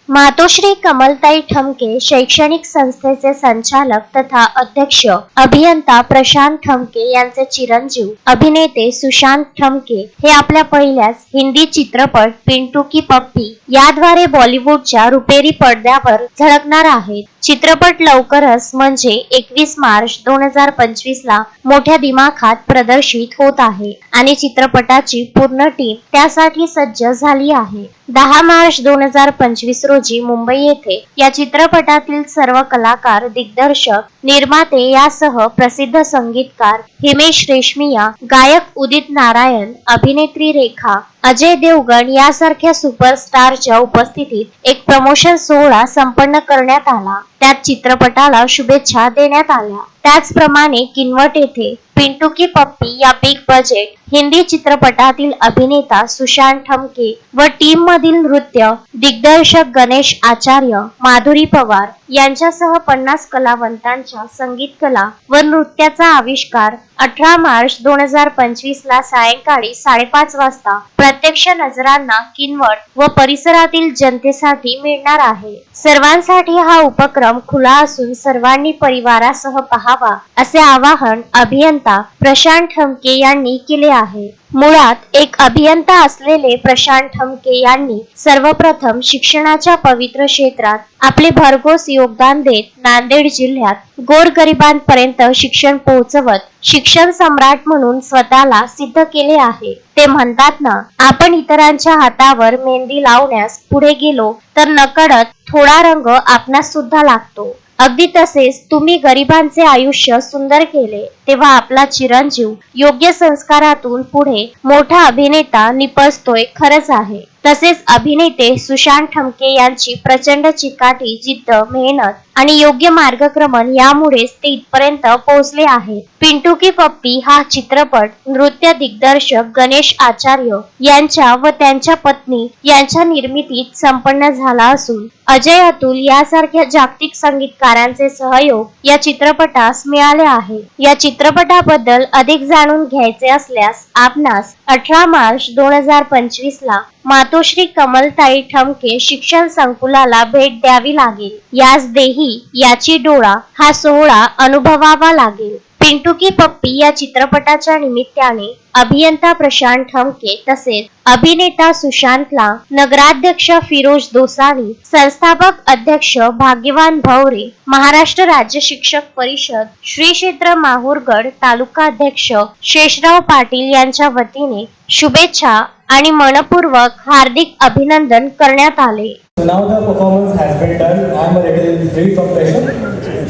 मातोश्री कमलताई ठमके शैक्षणिक संस्थेचे संचालक तथा अध्यक्ष अभियंता प्रशांत ठमके यांचे चिरंजीव अभिनेते सुशांत ठमके हे आपल्या पहिल्याच हिंदी चित्रपट पिंटू की पप्पी याद्वारे बॉलिवूडच्या रुपेरी पडद्यावर झळकणार आहेत. चित्रपट लवकरच म्हणजे 21 मार्च 2025 ला मोठ्या दिमाखात प्रदर्शित होत आहे आणि चित्रपटाची पूर्ण टीम त्यासाठी सज्ज झाली आहे. 10 मार्च 2025 रोजी मुंबई येथे या चित्रपटातील सर्व कलाकार, दिग्दर्शक, निर्माते यासह प्रसिद्ध संगीतकार हिमेश रेशमिया, गायक उदित नारायण, अभिनेत्री रेखा, अजय देवगण यासारख्या सुपरस्टारच्या उपस्थितीत एक प्रमोशन सोहळा संपन्न करण्यात आला. त्यात चित्रपटाला शुभेच्छा देण्यात आल्या. त्याचप्रमाणे किनवट येथे पिंटू की पप्पी या बिग बजेट हिंदी चित्रपटातील अभिनेता सुशांत ठमके व टीम मधील नृत्य दिग्दर्शक गणेश आचार्य, माधुरी पवार यांच्यासह 50 कलावंतांच्या संगीत कला व नृत्याचा आविष्कार 18 मार्च 2025 ला सायंकाळी 5:30 वाजता प्रत्यक्ष नजरांना किनवट व परिसरातील जनतेसाठी मिळणार आहे. सर्वांसाठी हा उपक्रम खुला असून सर्वांनी परिवारासह पाहावा असे आवाहन अभियंता प्रशांत ठमके यांनी केले आहे. मुळात एक अभियंता असलेले प्रशांत ठमके यांनी सर्वप्रथम शिक्षणाच्या पवित्र क्षेत्रात आपले भरघोस योगदान देत नांदेड जिल्ह्यात गोरगरिबांपर्यंत शिक्षण पोहोचवत शिक्षण सम्राट म्हणून स्वतःला सिद्ध केले आहे. ते म्हणतात ना, आपण इतरांच्या हातावर मेहंदी लावण्यास पुढे गेलो तर नकळत थोडा रंग आपणास सुद्धा लागतो. अगदी तसेच तुम्ही गरिबांचे आयुष्य सुंदर केले तेव्हा आपला चिरंजीव योग्य संस्कारातून पुढे मोठा अभिनेता निपजतोय खरंच आहे. तसेच अभिनेते सुशांत ठमके यांची प्रचंड चिकाटी, जिद्द, मेहनत आणि योग्य मार्गक्रमण यामुळेच ते इथपर्यंत पोहोचले आहेत. पिंटू की पप्पी हा चित्रपट नृत्य दिग्दर्शक गणेश आचार्य यांच्या व त्यांच्या पत्नी यांच्या निर्मितीत संपन्न झाला असून अजय अतुल यासारख्या जागतिक संगीतकारांचे सहयोग या चित्रपटास मिळाले आहे. या चित्रपटाबद्दल अधिक जाणून घ्यायचे असल्यास आपणास 18 मार्च 2025 ला मातोश्री कमलताई ठमके शिक्षण संकुलाला भेट द्यावी लागेल. याच देही याची डोळा हा सोहळा अनुभवावा लागेल. पिंटू की पप्पी या चित्रपटाच्या निमित्ताने अभियंता प्रशांत ठमके तसेच अभिनेता सुशांतला नगराध्यक्ष फिरोज दोसानी, संस्थापक अध्यक्ष भाग्यवान भवरे, महाराष्ट्र राज्य शिक्षक परिषद श्री क्षेत्र माहूरगड तालुका अध्यक्ष शेषराव पाटील यांच्या वतीने शुभेच्छा आणि मनपूर्वक हार्दिक अभिनंदन करण्यात आले. So now the performance has been done. I am a little free from pressure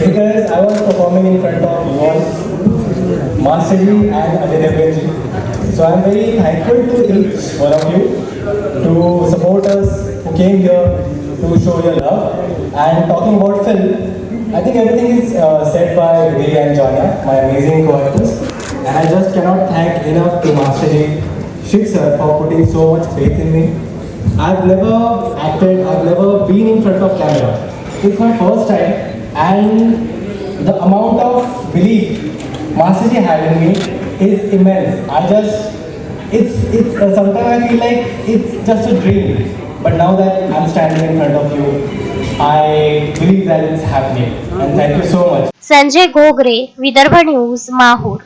because I was performing in front of you all, Master Ji and Ajay Devgan Ji. So I am very thankful to each one of you to support us, who came here to show your love. And talking about film, I think everything is said by Vidhi and Jana, my amazing co-actors. And I just cannot thank enough to Master Ji, Shiv sir, for putting so much faith in me. I've never acted, I've never been in front of camera. It's my first time, and the amount of belief Master Ji had in me is immense. Sometimes I feel like it's just a dream. But now that I'm standing in front of you, I believe that it's happening. And thank you so much. Sanjay Gogare, Vidarbha news, Mahur.